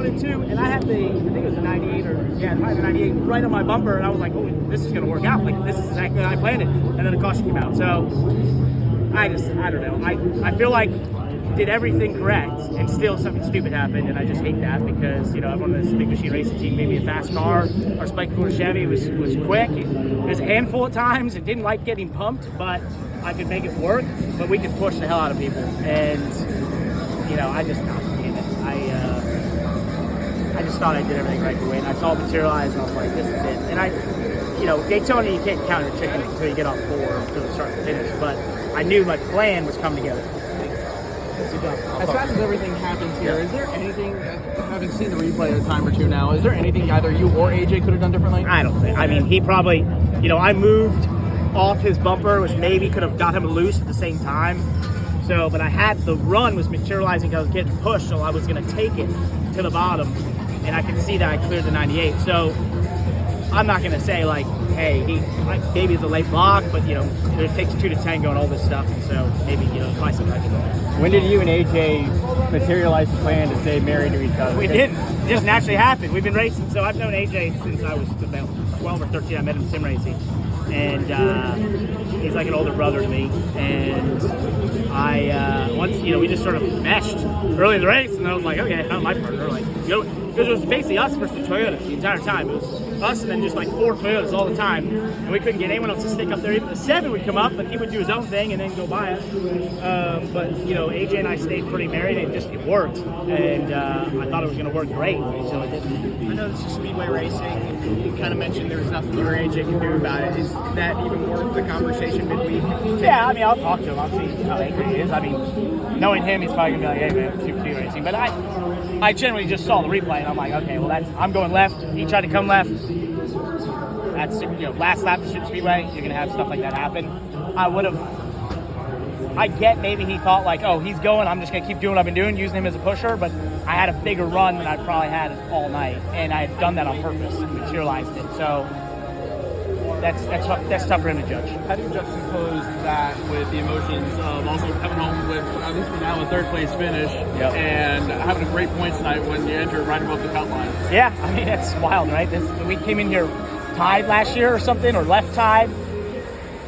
1 and 2, and I had I think it was a 98 probably the 98 right on my bumper, and I was like, oh, this is going to work out. Like, this is exactly how I planned it. And then the caution came out. So, I don't know. I feel like did everything correct, and still something stupid happened, and I just hate that because, everyone in this big machine racing team made me a fast car. Our Spike Cooler Chevy was quick. It was a handful at times. It didn't like getting pumped, but I could make it work. But we could push the hell out of people, and I just damn it. I just thought I did everything right to win. I saw it materialize, and I was like, this is it. And Daytona, you can't count your chickens until you get off 4 until the start to finish. But I knew my plan was coming together. As fast as everything happens here, is there anything, having seen the replay a time or two now, is there anything either you or AJ could have done differently? I don't think. I mean, he probably, I moved off his bumper, which maybe could have got him loose at the same time. So, but I had the run was materializing. I was getting pushed, so I was going to take it to the bottom, and I could see that I cleared the 98. So I'm not going to say like, hey, maybe it's a late block, but it takes 2 to tango and all this stuff, and so maybe probably something I can do. When did you and AJ materialize the plan to stay married to each other? We didn't. It just naturally happened. We've been racing, so I've known AJ since I was about 12 or 13. I met him sim racing, and he's like an older brother to me. And once we just sort of meshed early in the race, and I was like, okay, I found my partner. Like, because it was basically us versus the Toyotas the entire time. It was us and then just like 4 Toyotas all the time, and we couldn't get anyone else to stick up there. Even the 7 would come up, but he would do his own thing and then go by us. But AJ and I stayed pretty married, and it worked, and I thought it was going to work great until it didn't. I know this is speedway racing, and you kind of mentioned there was nothing you or AJ can do about it. Is that even worth the conversation midweek? Yeah, I mean, I'll talk to him. I'll see how angry he is. I mean, knowing him, he's probably going to be like, hey, man, super speed racing. But I generally just saw the replay, and I'm like, okay, well, I'm going left. He tried to come left. That's, last lap of Super Speedway, you're going to have stuff like that happen. I get maybe he thought like, oh, he's going, I'm just going to keep doing what I've been doing, using him as a pusher, but I had a bigger run than I probably had all night, and I had done that on purpose and materialized it. So that's tough for him to judge. How do you juxtapose that with the emotions of also coming home with, at least for now, a third place finish, and having a great points tonight when you enter right above the cut line? Yeah, I mean, it's wild, right? We came in here tied last year or something, or left tied.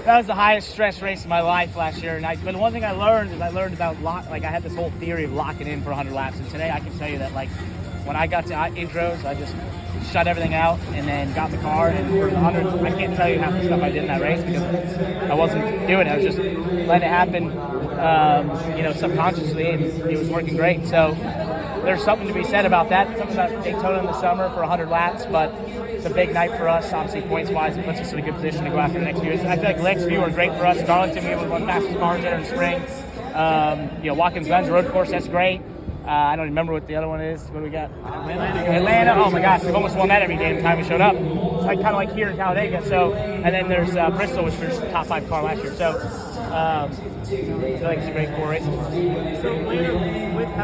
That was the highest stress race of my life last year. But the one thing I learned is about I had this whole theory of locking in for 100 laps. And today I can tell you that when I got to intros, I just shut everything out and then got in the car. And for the 100, I can't tell you half the stuff I did in that race because I wasn't doing it. I was just letting it happen, subconsciously, and it was working great. So there's something to be said about that. Something about Daytona in the summer for 100 laps, but it's a big night for us, obviously, points-wise. It puts us in a good position to go after the next few years. I feel like the next few are great for us. Darlington, we have one of the fastest cars there in the spring. Watkins Glen's road course, that's great. I don't remember what the other one is. What do we got? Atlanta. Oh my gosh, we've almost won that every game time we showed up. It's kind of like here in Talladega. So, and then there's Bristol, which was the top 5 car last year. So, I feel like it's a great 4 races for us. So with how